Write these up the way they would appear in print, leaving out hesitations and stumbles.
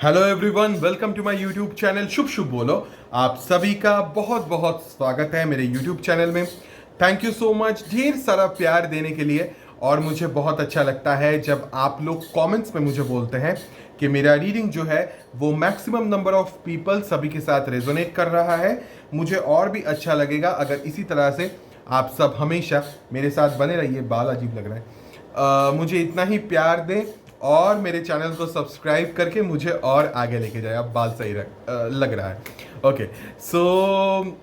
Hello everyone, welcome to my YouTube channel Shubh Shubh Bolo. आप सभी का बहुत बहुत स्वागत है मेरे यूट्यूब चैनल में। थैंक यू सो मच ढेर सारा प्यार देने के लिए। और मुझे बहुत अच्छा लगता है जब आप लोग कमेंट्स में मुझे बोलते हैं कि मेरा रीडिंग जो है वो मैक्सिमम नंबर ऑफ पीपल सभी के साथ रेजोनेट कर रहा है। मुझे और भी अच्छा लगेगा अगर इसी तरह से आप सब हमेशा मेरे साथ बने रहिए। बाल अजीब लग रहा है। मुझे इतना ही प्यार दें और मेरे चैनल को सब्सक्राइब करके मुझे और आगे लेके जाए। अब बाल सही लग रहा है। ओके, सो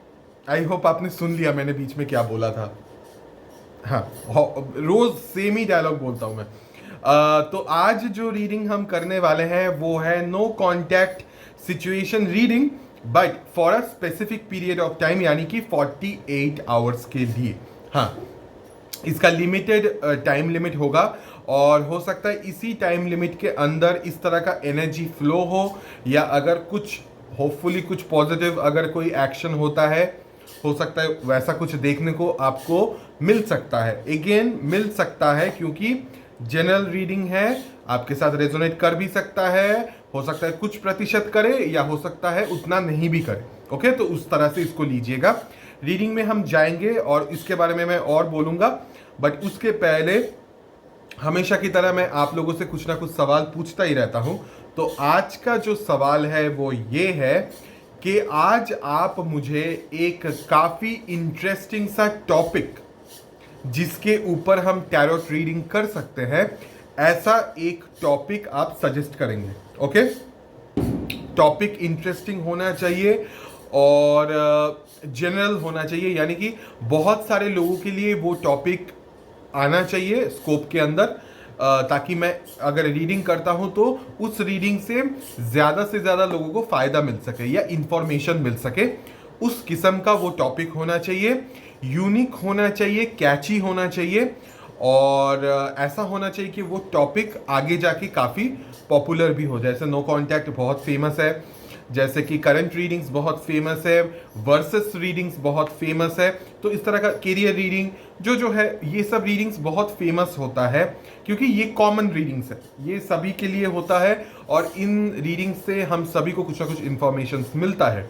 आई होप आपने सुन लिया मैंने बीच में क्या बोला था। हाँ, रोज सेम ही डायलॉग बोलता हूँ मैं। तो आज जो रीडिंग हम करने वाले हैं वो है no contact situation reading, but for a specific period of time, यानी कि 48 आवर्स के लिए। हाँ, इसका लिमिटेड टाइम लिमिट होगा और हो सकता है इसी टाइम लिमिट के अंदर इस तरह का एनर्जी फ्लो हो, या अगर कुछ होपफुली कुछ पॉजिटिव अगर कोई एक्शन होता है, हो सकता है वैसा कुछ देखने को आपको मिल सकता है। अगेन मिल सकता है क्योंकि जनरल रीडिंग है, आपके साथ रेजोनेट कर भी सकता है, हो सकता है कुछ प्रतिशत करे या हो सकता है उतना नहीं भी करे। ओके, तो उस तरह से इसको लीजिएगा। रीडिंग में हम जाएंगे और इसके बारे में मैं और बोलूंगा, बट उसके पहले हमेशा की तरह मैं आप लोगों से कुछ ना कुछ सवाल पूछता ही रहता हूं। तो आज का जो सवाल है वो ये है कि आज आप मुझे एक काफी इंटरेस्टिंग सा टॉपिक जिसके ऊपर हम टैरोट रीडिंग कर सकते हैं, ऐसा एक टॉपिक आप सजेस्ट करेंगे। ओके, टॉपिक इंटरेस्टिंग होना चाहिए और जनरल होना चाहिए, यानी कि बहुत सारे लोगों के लिए वो टॉपिक आना चाहिए स्कोप के अंदर, ताकि मैं अगर रीडिंग करता हूं तो उस रीडिंग से ज़्यादा लोगों को फ़ायदा मिल सके या इंफॉर्मेशन मिल सके। उस किस्म का वो टॉपिक होना चाहिए, यूनिक होना चाहिए, कैची होना चाहिए, और ऐसा होना चाहिए कि वो टॉपिक आगे जाके काफ़ी पॉपुलर भी हो जाए। जैसे नो कांटेक्ट बहुत फेमस है, जैसे कि करंट रीडिंग्स बहुत फेमस है, वर्सेस रीडिंग्स बहुत फेमस है। तो इस तरह का कैरियर रीडिंग जो है, ये सब रीडिंग्स बहुत फेमस होता है क्योंकि ये कॉमन रीडिंग्स है, ये सभी के लिए होता है और इन रीडिंग्स से हम सभी को कुछ ना कुछ इंफॉर्मेशन मिलता है।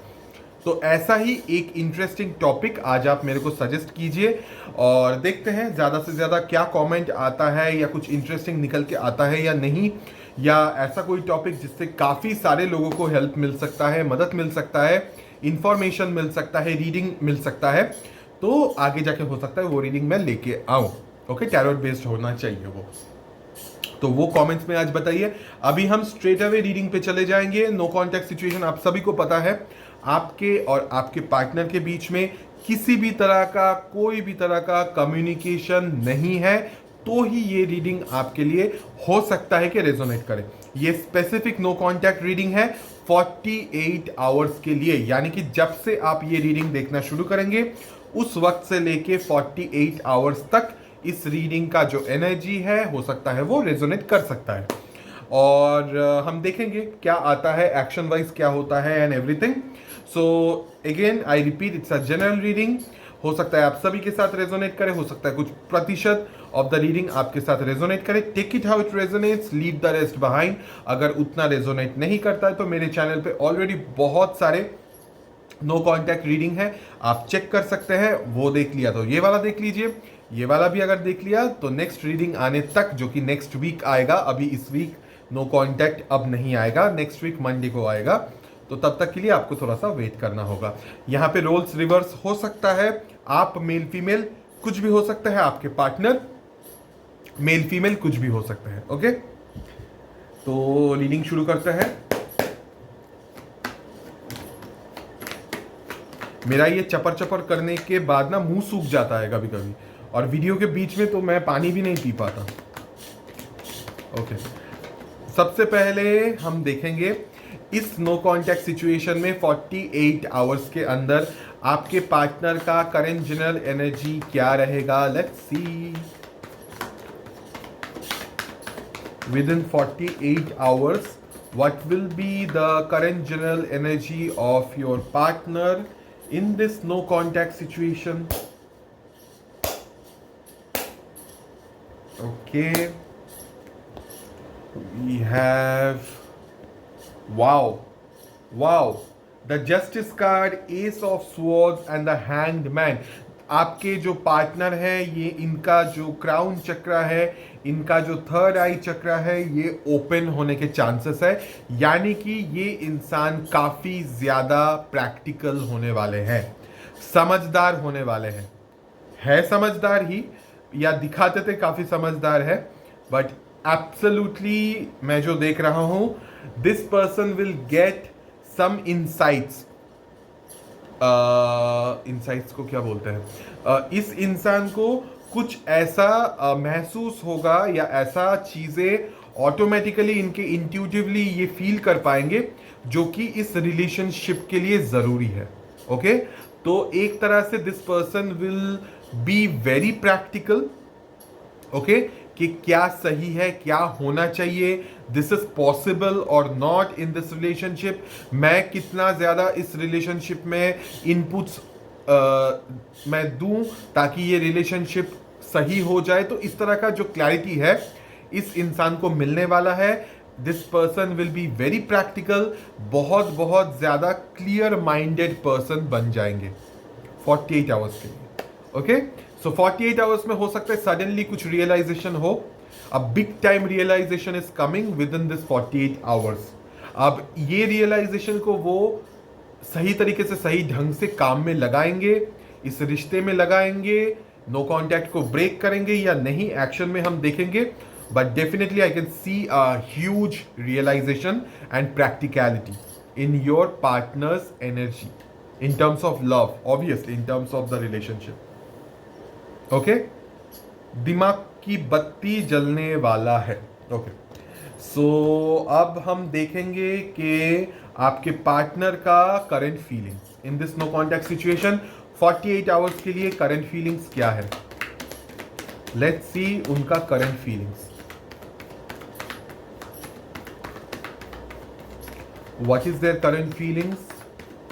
तो ऐसा ही एक इंटरेस्टिंग टॉपिक आज आप मेरे को सजेस्ट कीजिए और देखते हैं ज़्यादा से ज़्यादा क्या कमेंट आता है या कुछ इंटरेस्टिंग निकल के आता है या नहीं, या ऐसा कोई टॉपिक जिससे काफ़ी सारे लोगों को हेल्प मिल सकता है, मदद मिल सकता है, इंफॉर्मेशन मिल सकता है, रीडिंग मिल सकता है। तो आगे जाके हो सकता है वो रीडिंग मैं लेके आऊँ। ओके, टैरोट बेस्ड होना चाहिए वो। तो वो कमेंट्स में आज बताइए। अभी हम स्ट्रेट अवे रीडिंग पे चले जाएंगे। नो कॉन्टैक्ट सिचुएशन आप सभी को पता है, आपके और आपके पार्टनर के बीच में किसी भी तरह का कोई भी तरह का कम्युनिकेशन नहीं है, तो ही ये रीडिंग आपके लिए हो सकता है कि रेजोनेट करे। ये स्पेसिफिक नो कॉन्टैक्ट रीडिंग है 48 आवर्स के लिए, यानी कि जब से आप ये रीडिंग देखना शुरू करेंगे उस वक्त से लेके 48 आवर्स तक इस रीडिंग का जो एनर्जी है हो सकता है वो रेजोनेट कर सकता है। और हम देखेंगे क्या आता है, एक्शन वाइज क्या होता है and everything. So again I repeat, it's a general reading. हो सकता है आप सभी के साथ रेजोनेट करे, हो सकता है कुछ प्रतिशत ऑफ द रीडिंग आपके साथ रेजोनेट करे। Take it how it resonates, leave the rest behind. अगर उतना रेजोनेट नहीं करता है तो मेरे चैनल पे ऑलरेडी बहुत सारे नो कॉन्टैक्ट रीडिंग है, आप चेक कर सकते हैं। वो देख लिया तो ये वाला देख लीजिए, ये वाला भी अगर देख लिया तो नेक्स्ट रीडिंग आने तक, जो कि नेक्स्ट वीक आएगा, अभी इस वीक नो कॉन्टैक्ट अब नहीं आएगा, नेक्स्ट वीक मंडे को आएगा, तो तब तक के लिए आपको थोड़ा सा वेट करना होगा। यहाँ पे रोल्स रिवर्स हो सकता है, आप मेल फीमेल कुछ भी हो सकता है, आपके पार्टनर मेल फीमेल कुछ भी हो सकता है। ओके, तो रीडिंग शुरू करते हैं। मेरा ये चपर चपर करने के बाद ना मुंह सूख जाता है कभी कभी, और वीडियो के बीच में तो मैं पानी भी नहीं पी पाता। ओके, सबसे पहले हम देखेंगे इस नो कॉन्टैक्ट सिचुएशन में 48 आवर्स के अंदर आपके पार्टनर का करंट जनरल एनर्जी क्या रहेगा। Let's C, with in 48 hours what will be the current general energy of your partner in this no contact situation. Okay, we have wow, wow, the justice card, S of swords and the hanged man. आपके जो partner है, ये इनका जो crown चक्र है, इनका जो थर्ड आई चक्र है, ये ओपन होने के चांसेस है। यानी कि ये इंसान काफी ज्यादा प्रैक्टिकल होने वाले हैं, समझदार होने वाले हैं। है समझदार ही, या दिखाते थे काफी समझदार है, बट एब्सोल्युटली मैं जो देख रहा हूं, this person will get some insights. Insights को क्या बोलते हैं, इस इंसान को कुछ ऐसा महसूस होगा, या ऐसा चीजें ऑटोमेटिकली इनके इंट्यूटिवली ये फील कर पाएंगे जो कि इस रिलेशनशिप के लिए जरूरी है। ओके, तो एक तरह से this person will be very practical. Okay, कि क्या सही है, क्या होना चाहिए, दिस इज पॉसिबल और नॉट इन दिस रिलेशनशिप। मैं कितना ज्यादा इस रिलेशनशिप में इनपुट्स मैं दूं ताकि ये रिलेशनशिप सही हो जाए। तो इस तरह का जो क्लैरिटी है इस इंसान को मिलने वाला है। This person will be very practical, बहुत बहुत ज्यादा क्लियर माइंडेड पर्सन बन जाएंगे 48 आवर्स के लिए। ओके, सो 48 आवर्स में हो सकता है सडनली कुछ रियलाइजेशन हो। A big time realisation is coming within this 48 hours. अब ये रियलाइजेशन को वो सही तरीके से, सही ढंग से काम में लगाएंगे, इस रिश्ते में लगाएंगे, नो कॉन्टैक्ट को ब्रेक करेंगे या नहीं, एक्शन में हम देखेंगे। But definitely I can see a huge realisation and practicality in your partners energy, in terms of love, obviously in terms of the relationship. Okay, दिमाग की बत्ती जलने वाला है। ओके, सो अब हम देखेंगे कि आपके पार्टनर का current feelings in this no contact situation 48 hours के लिए करंट फीलिंग्स क्या है। लेट्स सी उनका current feelings, what is their current feelings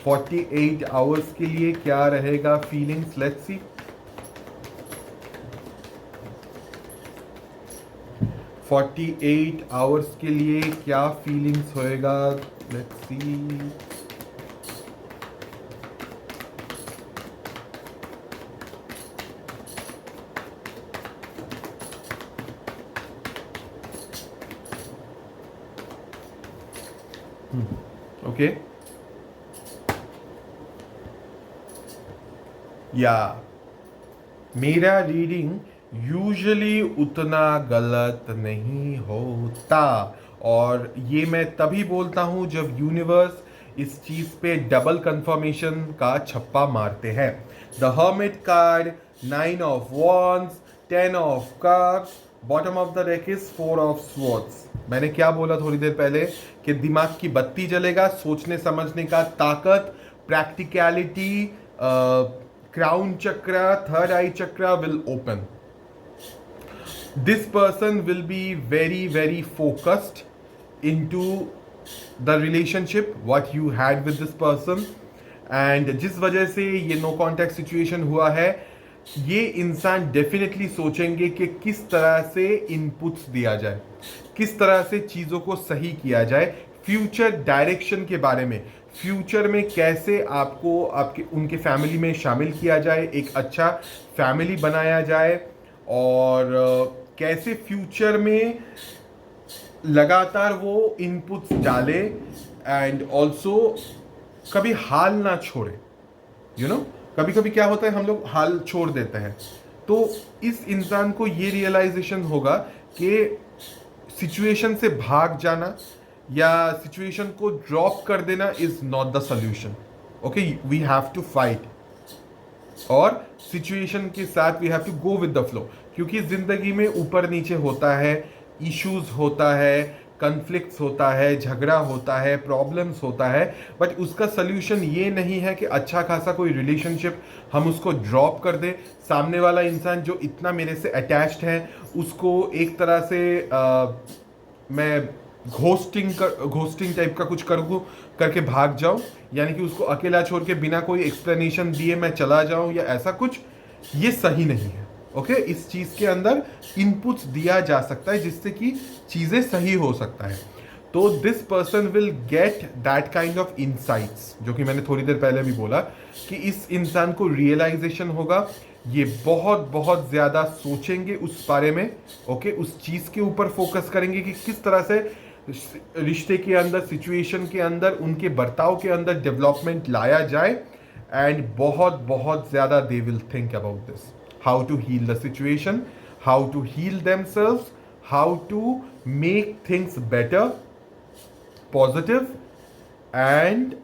48 hours के लिए, क्या रहेगा फीलिंग्स। लेट्स सी 48 आवर्स के लिए क्या फीलिंग्स होएगा। लेट्स सी, ओके, या मेरा रीडिंग यूजुअली उतना गलत नहीं होता, और ये मैं तभी बोलता हूं जब यूनिवर्स इस चीज पे डबल कंफर्मेशन का छप्पा मारते हैं। The hermit card, 9 of wands, 10 of cups, bottom of the deck is 4 of swords. मैंने क्या बोला थोड़ी देर पहले कि दिमाग की बत्ती जलेगा, सोचने समझने का ताकत, प्रैक्टिकलिटी, क्राउन चक्र, थर्ड आई चक्र will open. This person will be very very focused into the relationship what you had with this person, and जिस वजह से ये नो कॉन्टैक्ट सिचुएशन हुआ है, ये इंसान डेफिनेटली सोचेंगे कि किस तरह से इनपुट्स दिया जाए, किस तरह से चीज़ों को सही किया जाए, फ्यूचर डायरेक्शन के बारे में, फ्यूचर में कैसे आपको आपके उनके फैमिली में शामिल किया जाए, एक अच्छा फैमिली बनाया जाए, और कैसे फ्यूचर में लगातार वो इनपुट्स डाले, एंड ऑल्सो कभी हाल ना छोड़े। यू नो, कभी कभी क्या होता है हम लोग हाल छोड़ देते हैं। तो इस इंसान को ये रियलाइजेशन होगा कि सिचुएशन से भाग जाना या सिचुएशन को ड्रॉप कर देना is not the solution. Okay, we have to fight, और सिचुएशन के साथ we have to go with the flow, क्योंकि जिंदगी में ऊपर नीचे होता है, इश्यूज होता है, कन्फ्लिक्ट्स होता है, झगड़ा होता है, प्रॉब्लम्स होता है, बट उसका सल्यूशन ये नहीं है कि अच्छा खासा कोई रिलेशनशिप हम उसको ड्रॉप कर दे। सामने वाला इंसान जो इतना मेरे से अटैच्ड है उसको एक तरह से मैं घोस्टिंग टाइप का कुछ करके भाग जाऊं, यानी कि उसको अकेला छोड़ के बिना कोई एक्सप्लेनेशन दिए मैं चला जाऊं या ऐसा कुछ, ये सही नहीं है। ओके, इस चीज़ के अंदर इनपुट्स दिया जा सकता है जिससे कि चीज़ें सही हो सकता है। तो this person will get that kind of insights, जो कि मैंने थोड़ी देर पहले भी बोला कि इस इंसान को रियलाइजेशन होगा, ये बहुत बहुत ज़्यादा सोचेंगे उस बारे में, ओके, उस चीज़ के ऊपर फोकस करेंगे कि किस तरह से रिश्ते के अंदर, सिचुएशन के अंदर, उनके बर्ताव के अंदर डेवलपमेंट लाया जाए, एंड बहुत बहुत ज़्यादा they will think about this, how to heal the situation, how to heal themselves, how to make things better, positive, and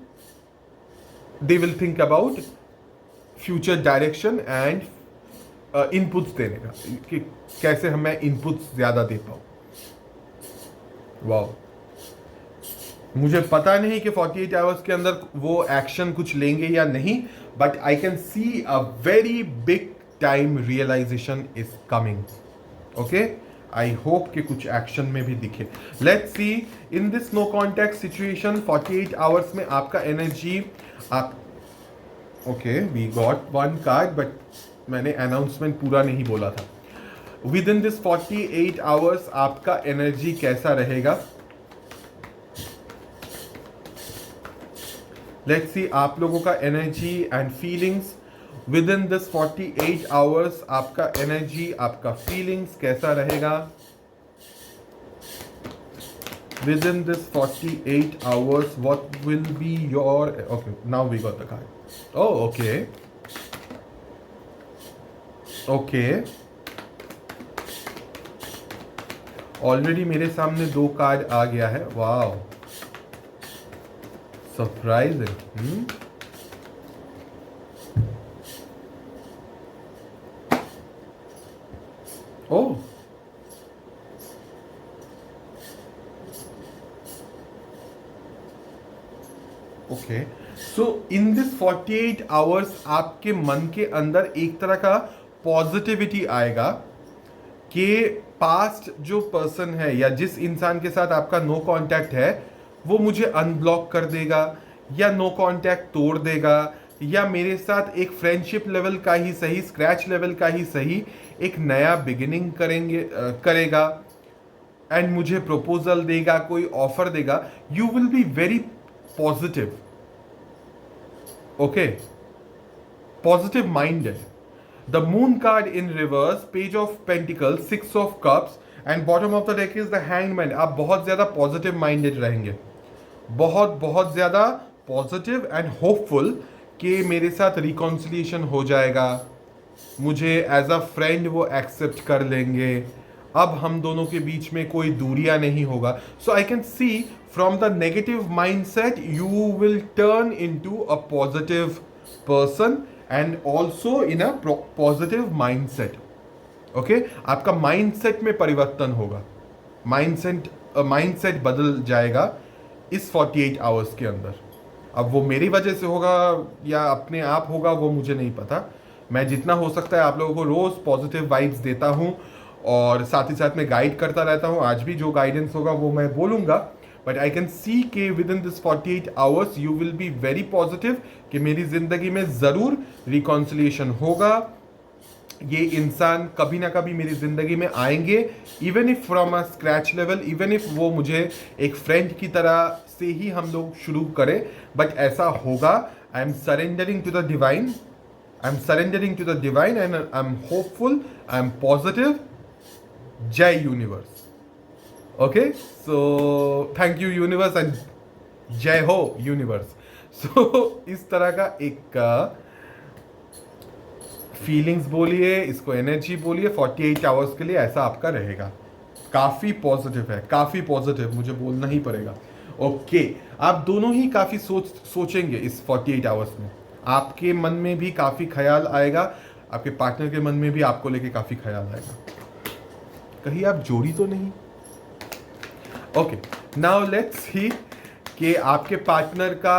they will think about future direction and inputs देने का, कि कैसे मैं इनपुट्स ज़्यादा दे पाऊँ. वाह, मुझे पता नहीं कि 48 आवर्स के अंदर वो एक्शन कुछ लेंगे या नहीं, but I can see a very big time realisation is coming. Okay, I hope कि कुछ एक्शन में भी दिखे. Let's see in this no contact situation 48 hours में आपका एनर्जी, आप okay, we got one card, but मैंने अनाउंसमेंट पूरा नहीं बोला था. विद इन दिस 48 आवर्स आपका एनर्जी कैसा रहेगा. लेट्स सी आप लोगों का energy and feelings within this 48 hours, आपका एनर्जी, आपका फीलिंग्स कैसा रहेगा. Within this 48 hours, what will be your... Okay, now we got the card. Oh, okay. Okay. Already मेरे सामने 2 कार्ड आ गया है. Wow, surprising. Oh, okay. So in this 48 hours आपके मन के अंदर एक तरह का पॉजिटिविटी आएगा कि पास्ट जो पर्सन है या जिस इंसान के साथ आपका नो कांटेक्ट है, वो मुझे अनब्लॉक कर देगा या नो कांटेक्ट तोड़ देगा, या मेरे साथ एक फ्रेंडशिप लेवल का ही सही, स्क्रैच लेवल का ही सही, एक नया बिगिनिंग करेगा, एंड मुझे प्रपोजल देगा, कोई ऑफर देगा. You will be very positive, okay, positive minded. The moon card in reverse, page of pentacles, 6 of cups, and bottom of the deck is the hanged man. आप बहुत ज़्यादा positive minded रहेंगे, बहुत बहुत ज़्यादा positive and hopeful कि मेरे साथ reconciliation हो जाएगा, मुझे as a friend वो accept कर लेंगे, अब हम दोनों के बीच में कोई दूरियां नहीं होगा. So I can see from the negative mindset you will turn into a positive person and also in a positive mindset. Okay, आपका mindset में परिवर्तन होगा, mindset बदल जाएगा इस 48 आवर्स के अंदर. अब वो मेरी वजह से होगा या अपने आप होगा वो मुझे नहीं पता. मैं जितना हो सकता है आप लोगों को रोज़ पॉजिटिव वाइब्स देता हूँ और साथ ही साथ में गाइड करता रहता हूँ. आज भी जो गाइडेंस होगा वो मैं बोलूँगा, बट आई कैन सी के with in this 48 hours you will be very positive कि मेरी ज़िंदगी में ज़रूर रिकॉन्सिलिएशन होगा. ये इंसान कभी ना कभी मेरी ज़िंदगी में आएंगे, even if from a scratch level, even if वो मुझे एक फ्रेंड की तरह से ही हम लोग शुरू करें, बट ऐसा होगा. I am surrendering to the divine, I am surrendering to the divine, and I am hopeful, I am positive. जय universe. Okay, so thank you universe and जय हो यूनिवर्स. सो इस तरह का एक फीलिंग्स बोलिए, इसको एनर्जी बोलिए, 48 आवर्स के लिए ऐसा आपका रहेगा. काफ़ी पॉजिटिव है, काफ़ी पॉजिटिव, मुझे बोलना ही पड़ेगा. ओके, आप दोनों ही काफ़ी सोचेंगे इस 48 आवर्स में. आपके मन में भी काफ़ी ख्याल आएगा, आपके पार्टनर के मन में भी आपको लेके काफ़ी ख्याल आएगा. कहीं आप जोड़ी तो नहीं. ओके, नाउ लेट्स सी कि आपके पार्टनर का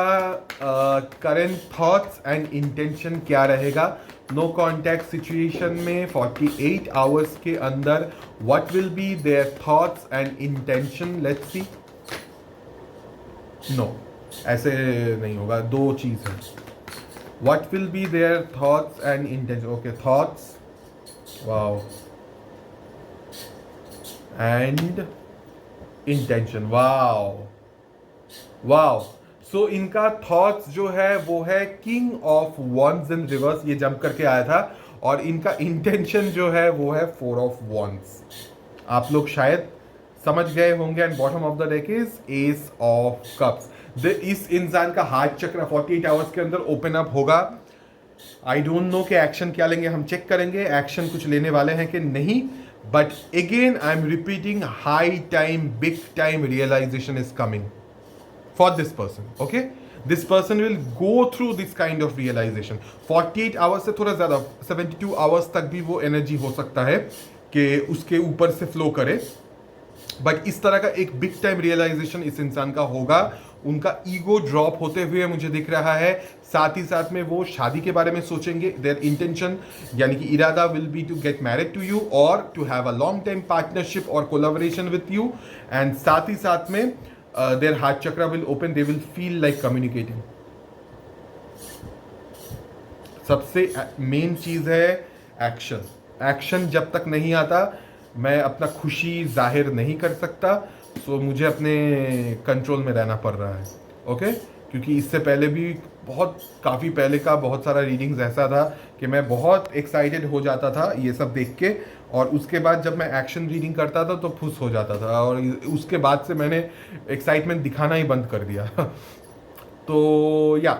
करंट थॉट्स एंड इंटेंशन क्या रहेगा नो कॉन्टैक्ट सिचुएशन में 48 आवर्स के अंदर. What will be their thoughts and intention. Let's see. No, ऐसे नहीं होगा, 2 चीज़ है. What will be their thoughts and intention. Okay, thoughts, wow, and intention. Wow wow. So इनका थॉट्स जो है वो है king of wands in reverse, ये जंप करके आया था, और इनका इंटेंशन जो है वो है फोर ऑफ वॉन्स। आप लोग शायद समझ गए होंगे। And bottom of the deck is S of cups. इस इंसान का हार्ट चक्र 48 आवर्स के अंदर ओपन अप होगा। आई डोंट नो कि एक्शन क्या लेंगे, हम चेक करेंगे एक्शन कुछ लेने वाले हैं कि नहीं। But again I am repeating, high time, big time realisation is coming for this person. Okay, this person will go through this kind of realization. 48 hours से थोड़ा ज़्यादा 72 hours तक भी वो एनर्जी हो सकता है कि उसके ऊपर से फ्लो करे। बट इस तरह का एक बिग टाइम रियलाइजेशन इस इंसान का होगा। उनका ईगो ड्रॉप होते हुए मुझे दिख रहा है। साथ ही साथ में वो शादी के बारे में सोचेंगे। देयर इंटेंशन यानी कि इरादा will be to get married to you और to have a long time partnership और कोलैबोरेशन विथ यू। एंड साथ ही साथ में their heart chakra will open, they will feel like communicating. सबसे मेन चीज है एक्शन। एक्शन जब तक नहीं आता मैं अपना खुशी जाहिर नहीं कर सकता। सो मुझे अपने कंट्रोल में रहना पड़ रहा है। ओके, क्योंकि इससे पहले भी काफ़ी पहले का बहुत सारा रीडिंग्स ऐसा था कि मैं बहुत एक्साइटेड हो जाता था ये सब देख के, और उसके बाद जब मैं एक्शन रीडिंग करता था तो खुश हो जाता था, और उसके बाद से मैंने एक्साइटमेंट दिखाना ही बंद कर दिया। तो या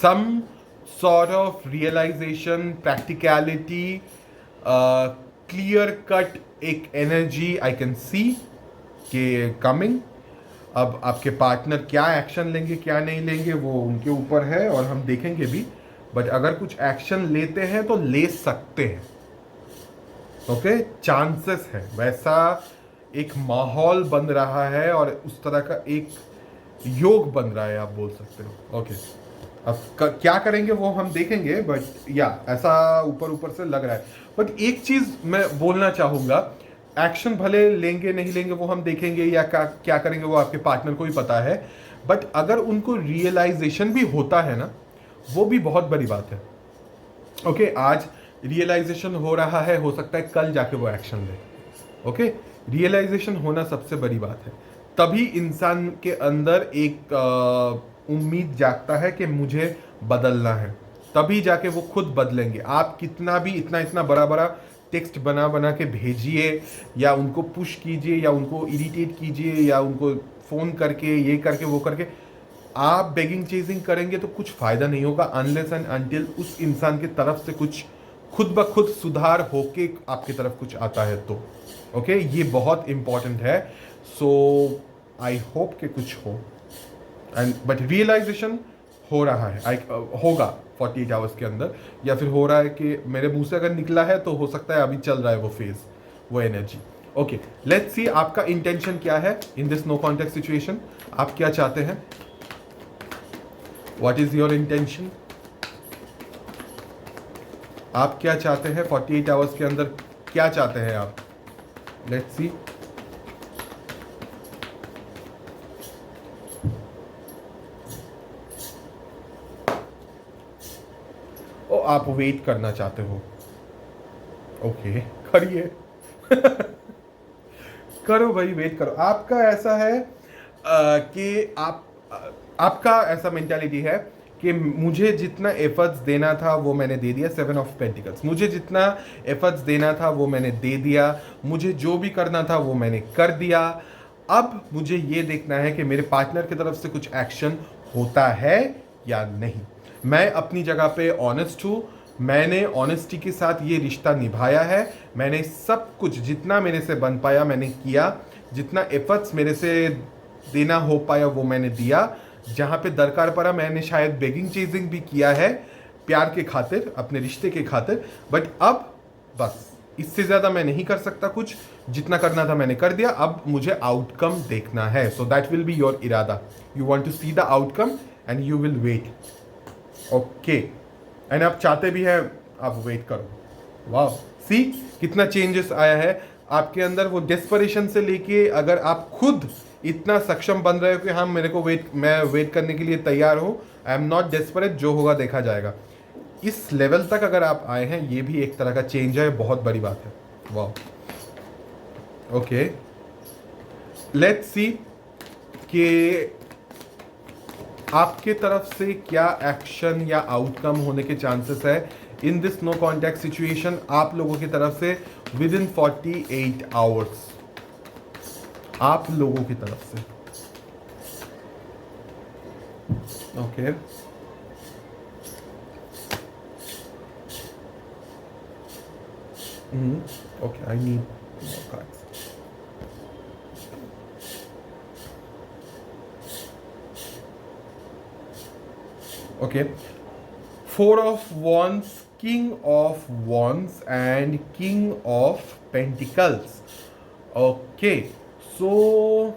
some sort of realisation, practicality, clear cut एक एनर्जी आई कैन सी के कमिंग। अब आपके पार्टनर क्या एक्शन लेंगे क्या नहीं लेंगे वो उनके ऊपर है, और हम देखेंगे भी। बट अगर कुछ एक्शन लेते हैं तो ले सकते हैं। ओके, चांसेस है, वैसा एक माहौल बन रहा है और उस तरह का एक योग बन रहा है, आप बोल सकते हो। ओके, अब क्या करेंगे वो हम देखेंगे। बट या ऐसा ऊपर ऊपर से लग रहा है। बट एक चीज मैं बोलना चाहूंगा, एक्शन भले लेंगे नहीं लेंगे वो हम देखेंगे, या क्या करेंगे वो आपके पार्टनर को ही पता है। बट अगर उनको रियलाइजेशन भी होता है ना, वो भी बहुत बड़ी बात है। ओके, आज रियलाइजेशन हो रहा है, हो सकता है कल जाके वो एक्शन ले। ओके, रियलाइजेशन होना सबसे बड़ी बात है। तभी इंसान के अंदर एक उम्मीद जागता है कि मुझे बदलना है, तभी जाके वो खुद बदलेंगे। आप कितना भी इतना बड़ा बड़ा टेक्स्ट बना बना के भेजिए, या उनको पुश कीजिए, या उनको इरिटेट कीजिए, या उनको फ़ोन करके ये करके वो करके आप बेगिंग चेजिंग करेंगे तो कुछ फ़ायदा नहीं होगा, अनलेस एंड अनटिल उस इंसान की तरफ से कुछ खुद ब खुद सुधार होके आपकी तरफ कुछ आता है तो। ओके, ये बहुत इंपॉर्टेंट है। सो आई होप कि कुछ हो। एंड बट रियलाइजेशन हो रहा है, होगा 48 आवर्स के अंदर, या फिर हो रहा है कि मेरे मुंह से अगर निकला है तो हो सकता है अभी चल रहा है वो फेज, वो एनर्जी। ओके, लेट्स सी आपका इंटेंशन क्या है in this no contact situation. आप क्या चाहते हैं? What is your intention? आप क्या चाहते हैं 48 आवर्स के अंदर? क्या चाहते हैं आप? Let's see. ओ, आप वेट करना चाहते हो। ओके, करिए। करो भाई, वेट करो। आपका ऐसा है कि आपका ऐसा मेंटालिटी है कि मुझे जितना एफर्ट्स देना था वो मैंने दे दिया। 7 ऑफ पेंटिकल्स, मुझे जितना एफर्ट्स देना था वो मैंने दे दिया, मुझे जो भी करना था वो मैंने कर दिया। अब मुझे ये देखना है कि मेरे पार्टनर की तरफ से कुछ एक्शन होता है या नहीं। मैं अपनी जगह पे ऑनेस्ट हूँ, मैंने ऑनेस्टी के साथ ये रिश्ता निभाया है, मैंने सब कुछ जितना मेरे से बन पाया मैंने किया, जितना एफर्ट्स मेरे से देना हो पाया वो मैंने दिया। जहाँ पे दरकार पड़ा मैंने शायद बेगिंग चेजिंग भी किया है प्यार के खातिर, अपने रिश्ते के खातिर। बट अब बस इससे ज़्यादा मैं नहीं कर सकता कुछ, जितना करना था मैंने कर दिया। अब मुझे आउटकम देखना है। So that will be your इरादा। You want to see the outcome and you will wait. Okay, and आप चाहते भी हैं, आप वेट करो। वाह, सी कितना चेंजेस आया है आपके अंदर। वो डेस्परेशन से लेके अगर आप खुद इतना सक्षम बन रहे हो कि हाँ मेरे को मैं वेट करने के लिए तैयार हूँ, आई एम नॉट डेस्परेट, जो होगा देखा जाएगा, इस लेवल तक अगर आप आए हैं, ये भी एक तरह का चेंज है, बहुत बड़ी बात है। वाह। ओके, लेट्स सी कि आपके तरफ से क्या एक्शन या आउटकम होने के चांसेस है in this no contact situation आप लोगों की तरफ से विद इन 48 आवर्स, आप लोगों की तरफ से। Okay, okay, I need more cards. Okay, Four of Wands, King of Wands, and King of Pentacles. Okay, so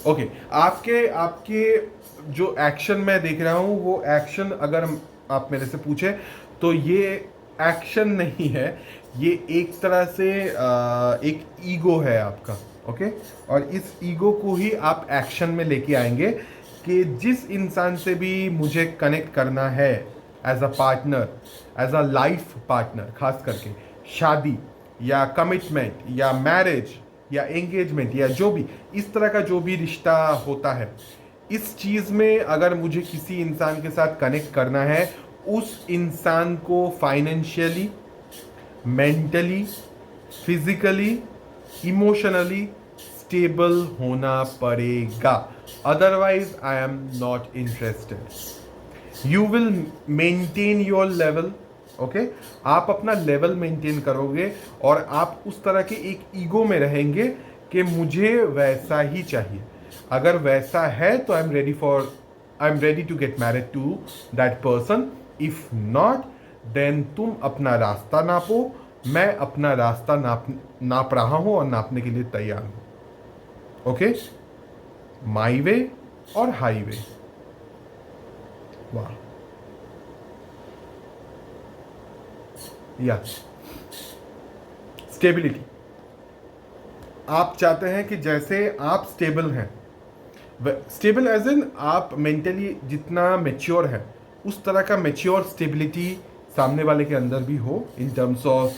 okay, आपके आपके जो एक्शन मैं देख रहा हूँ वो एक्शन अगर आप मेरे से पूछे तो ये एक्शन नहीं है, ये एक तरह से एक ईगो है आपका। ओके, और इस ईगो को ही आप एक्शन में लेके आएंगे कि जिस इंसान से भी मुझे कनेक्ट करना है as a partner, as a life partner, खास करके शादी या कमिटमेंट या मैरिज या एंगेजमेंट या जो भी इस तरह का जो भी रिश्ता होता है, इस चीज़ में अगर मुझे किसी इंसान के साथ कनेक्ट करना है, उस इंसान को financially, mentally, physically, emotionally stable होना पड़ेगा, otherwise I am not interested. You will maintain your level. Okay, आप अपना लेवल मेंटेन करोगे और आप उस तरह के एक ईगो में रहेंगे कि मुझे वैसा ही चाहिए। अगर वैसा है तो I am ready to get married to that person. If not, then तुम अपना रास्ता नापो, मैं अपना रास्ता नाप रहा हूं और नापने के लिए तैयार हूं। ओके, माई वे और हाईवे। वाह, या स्टेबिलिटी आप चाहते हैं कि जैसे आप स्टेबल हैं, स्टेबल एज इन आप मेंटली जितना मेच्योर है उस तरह का मेच्योर स्टेबिलिटी सामने वाले के अंदर भी हो in terms of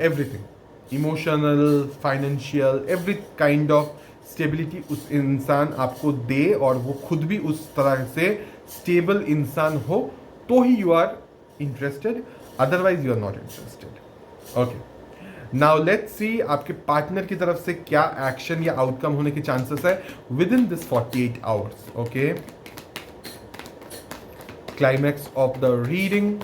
everything, emotional, financial, every kind of stability उस इंसान आपको दे और वो खुद भी उस तरह से स्टेबल इंसान हो तो ही you are interested, otherwise you are not interested. Okay, now let's see आपके पार्टनर की तरफ से क्या एक्शन या आउटकम होने के चांसेस है within this 48 hours. Okay, climax of the reading,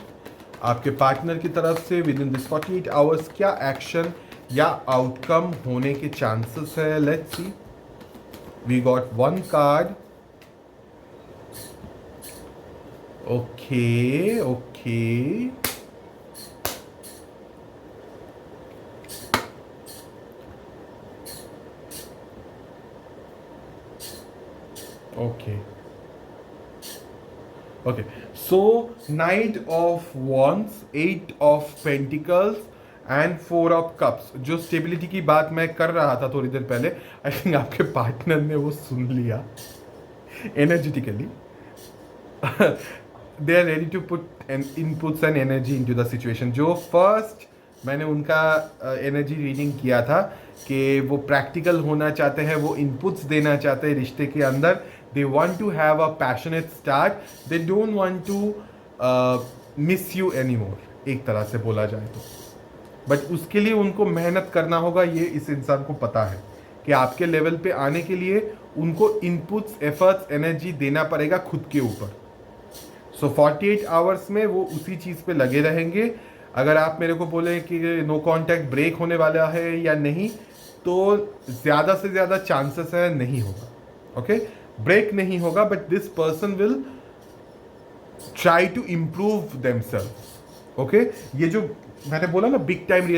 आपके पार्टनर की तरफ से विद इन दिस 48 आवर्स क्या एक्शन या आउटकम होने के चांसेस है। Let's see, we got one card. Okay, okay, okay, okay, so Knight of Wands, 8 of Pentacles and 4 of cups. जो स्टेबिलिटी की बात मैं कर रहा था थोड़ी देर पहले, आई थिंक आपके पार्टनर ने वो सुन लिया energetically. They are ready to put inputs and energy into the situation. जो फर्स्ट मैंने उनका एनर्जी रीडिंग किया था कि वो प्रैक्टिकल होना चाहते हैं, वो इनपुट्स देना चाहते हैं रिश्ते के अंदर। They want to have a passionate start, they don't want to miss you any more, एक तरह से बोला जाए तो। बट उसके लिए उनको मेहनत करना होगा, ये इस इंसान को पता है कि आपके लेवल पे आने के लिए उनको इनपुट्स, एफर्ट्स, एनर्जी देना पड़ेगा खुद के ऊपर। सो 48 आवर्स में वो उसी चीज़ पे लगे रहेंगे। अगर आप मेरे को बोले कि नो कांटेक्ट ब्रेक होने वाला है या नहीं, तो ज़्यादा से ज़्यादा चांसेस है नहीं होगा। ओके, ब्रेक नहीं होगा, but this person will try to improve themself. Okay, ये जो मैंने बोला ना big time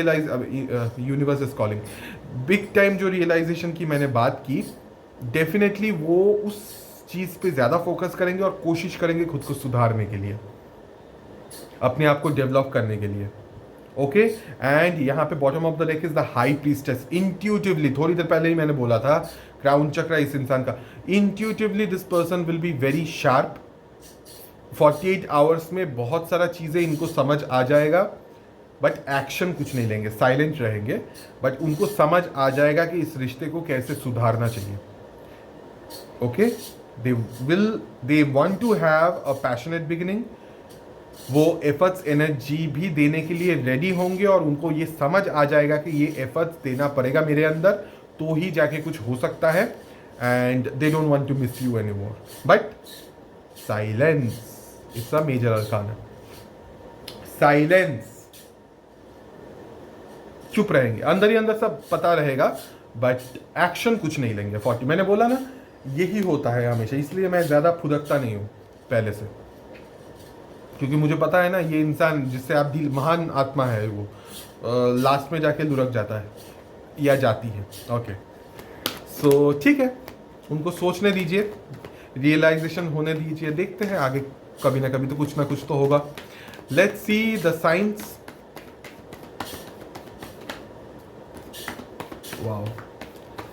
universe is calling, big time जो रियलाइजेशन की मैंने बात की, डेफिनेटली वो उस चीज़ पे ज़्यादा फोकस करेंगे और कोशिश करेंगे खुद को सुधारने के लिए, अपने आप को डेवलप करने के लिए। ओके, एंड यहाँ पे bottom of the deck is the high priestess. Intuitively, थोड़ी देर पहले ही मैंने बोला था क्राउन चक्र इस इंसान का, intuitively this person will be very sharp. 48 hours में बहुत सारा चीज़ें इनको समझ आ जाएगा, बट एक्शन कुछ नहीं लेंगे, साइलेंट रहेंगे, बट उनको समझ आ जाएगा कि इस रिश्ते को कैसे सुधारना चाहिए। Okay, they want to have a passionate beginning. वो एफर्ट्स एनर्जी भी देने के लिए रेडी होंगे और उनको ये समझ आ जाएगा कि ये एफर्ट्स देना पड़ेगा मेरे अंदर, तो ही जाके कुछ हो सकता है। And they don't want to miss you any more, but silence it's a major arcana. Silence, चुप रहेंगे, अंदर ही अंदर सब पता रहेगा, बट एक्शन कुछ नहीं लेंगे। 40, मैंने बोला ना यही होता है हमेशा, इसलिए मैं ज़्यादा फुदकता नहीं हूँ पहले से, क्योंकि मुझे पता है ना ये इंसान जिससे आप दिल, महान आत्मा है वो, लास्ट में जाके लुढ़क जाता है या जाती है। ओके, सो ठीक है, उनको सोचने दीजिए, रियलाइजेशन होने दीजिए, देखते हैं आगे कभी ना कभी तो कुछ ना कुछ तो होगा। Let's see the science. Wow,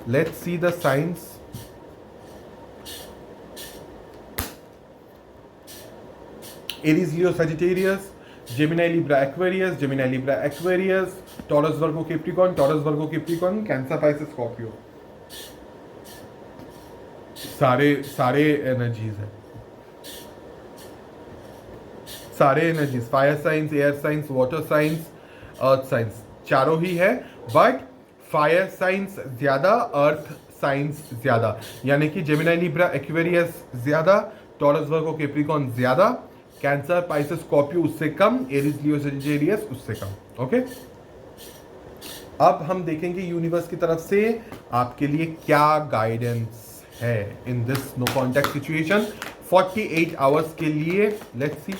let's see the science. Aries, Leo, Sagittarius, Gemini, Libra, Aquarius, Gemini, Libra, Aquarius, Taurus, Virgo, Capricorn, Taurus, Virgo, Capricorn, Cancer, Pisces, Scorpio। सारे एनर्जीज है, सारे energies, fire science, air science, water science, earth science, चारों ही है, but fire science ज्यादा, earth science ज्यादा, यानी कि Gemini, Libra, Aquarius ज्यादा, टॉरस, वर्गो, कैप्रिकॉर्न ज्यादा, कैंसर, पाइसेस, स्कॉर्पियो उससे कम, एरीज, लियो, सजिटेरियस उससे कम। ओके, अब हम देखेंगे यूनिवर्स की तरफ से आपके लिए क्या गाइडेंस है in this no contact situation 48 hours के लिए। लेट्स सी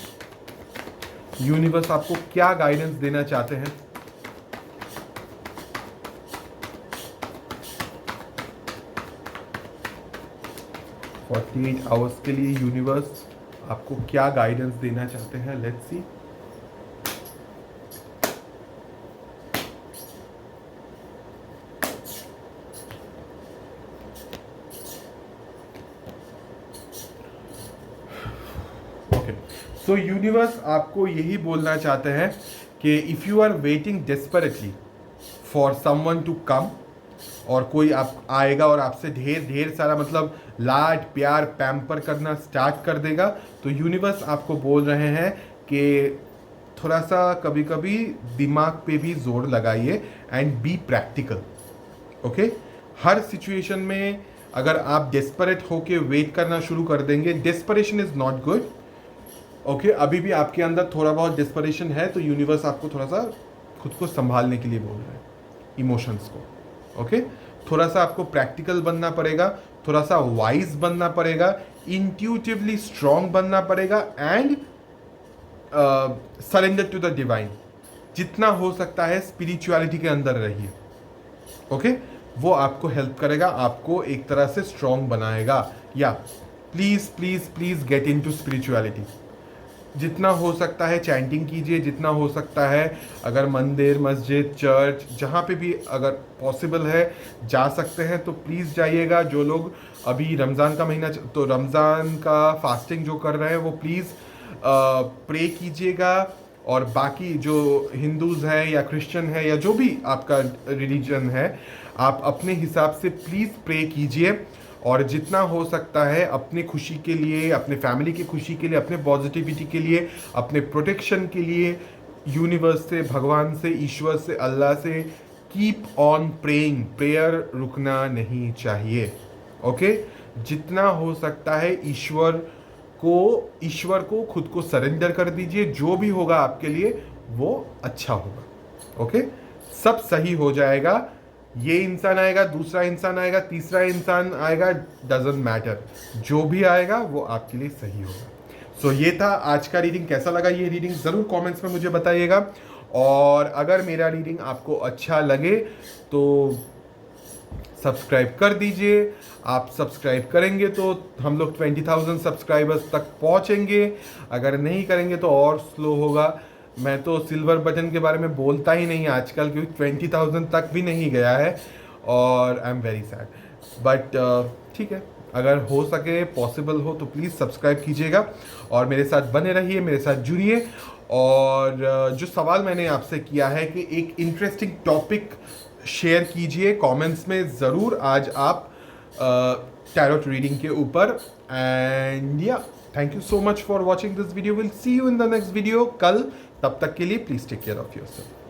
यूनिवर्स आपको क्या गाइडेंस देना चाहते हैं। आवर्स के लिए यूनिवर्स आपको क्या गाइडेंस देना चाहते हैं। Let's see. Okay, so universe आपको यही बोलना चाहते हैं कि if you are waiting desperately for someone to come, और कोई आप आएगा और आपसे ढेर सारा मतलब लाड प्यार पैम्पर करना स्टार्ट कर देगा, तो यूनिवर्स आपको बोल रहे हैं कि थोड़ा सा कभी कभी दिमाग पे भी जोर लगाइए and be practical. Okay, her situation में अगर आप डेस्परेट होके वेट करना शुरू कर देंगे, desperation is not good. Okay, अभी भी आपके अंदर थोड़ा बहुत डेस्परेशन है, तो यूनिवर्स आपको थोड़ा सा खुद को संभालने के लिए बोल रहे हैं, इमोशंस को। ओके, थोड़ा सा आपको प्रैक्टिकल बनना पड़ेगा, थोड़ा सा वाइज बनना पड़ेगा, इंट्यूटिवली स्ट्रांग बनना पड़ेगा, and surrender to the divine. जितना हो सकता है स्पिरिचुअलिटी के अंदर रहिए। ओके, वो आपको हेल्प करेगा, आपको एक तरह से स्ट्रांग बनाएगा। या please please please get into spirituality. जितना हो सकता है चैंटिंग कीजिए, जितना हो सकता है अगर मंदिर, मस्जिद, चर्च, जहाँ पे भी अगर पॉसिबल है जा सकते हैं तो प्लीज़ जाइएगा। जो लोग अभी रमज़ान का महीना, तो रमज़ान का फास्टिंग जो कर रहे हैं वो प्लीज़ प्रे कीजिएगा। और बाकी जो हिंदूज़ हैं या क्रिश्चियन है या जो भी आपका रिलीजन है, आप अपने हिसाब से प्लीज़ प्रे कीजिए। और जितना हो सकता है अपने खुशी के लिए, अपने फैमिली की खुशी के लिए, अपने पॉजिटिविटी के लिए, अपने प्रोटेक्शन के लिए यूनिवर्स से, भगवान से, ईश्वर से, अल्लाह से कीप ऑन प्रेइंग। प्रेयर रुकना नहीं चाहिए। ओके, जितना हो सकता है ईश्वर को खुद को सरेंडर कर दीजिए। जो भी होगा आपके लिए वो अच्छा होगा। ओके, सब सही हो जाएगा। ये इंसान आएगा, दूसरा इंसान आएगा, तीसरा इंसान आएगा, डजंट मैटर, जो भी आएगा वो आपके लिए सही होगा। सो ये था आज का रीडिंग। कैसा लगा ये रीडिंग ज़रूर कमेंट्स में मुझे बताइएगा। और अगर मेरा रीडिंग आपको अच्छा लगे तो सब्सक्राइब कर दीजिए। आप सब्सक्राइब करेंगे तो हम लोग 20,000 सब्सक्राइबर्स तक पहुंचेंगे। अगर नहीं करेंगे तो और स्लो होगा। मैं तो सिल्वर बटन के बारे में बोलता ही नहीं आजकल, क्योंकि 20,000 तक भी नहीं गया है और I am very sad. But ठीक है, अगर हो सके, पॉसिबल हो तो प्लीज़ सब्सक्राइब कीजिएगा और मेरे साथ बने रहिए, मेरे साथ जुड़िए। और जो सवाल मैंने आपसे किया है कि एक इंटरेस्टिंग टॉपिक शेयर कीजिए कमेंट्स में ज़रूर आज आप टैरोट रीडिंग के ऊपर। And yeah, thank you so much for watching this video. Will see you in the next video कल। तब तक के लिए please take care of yourself.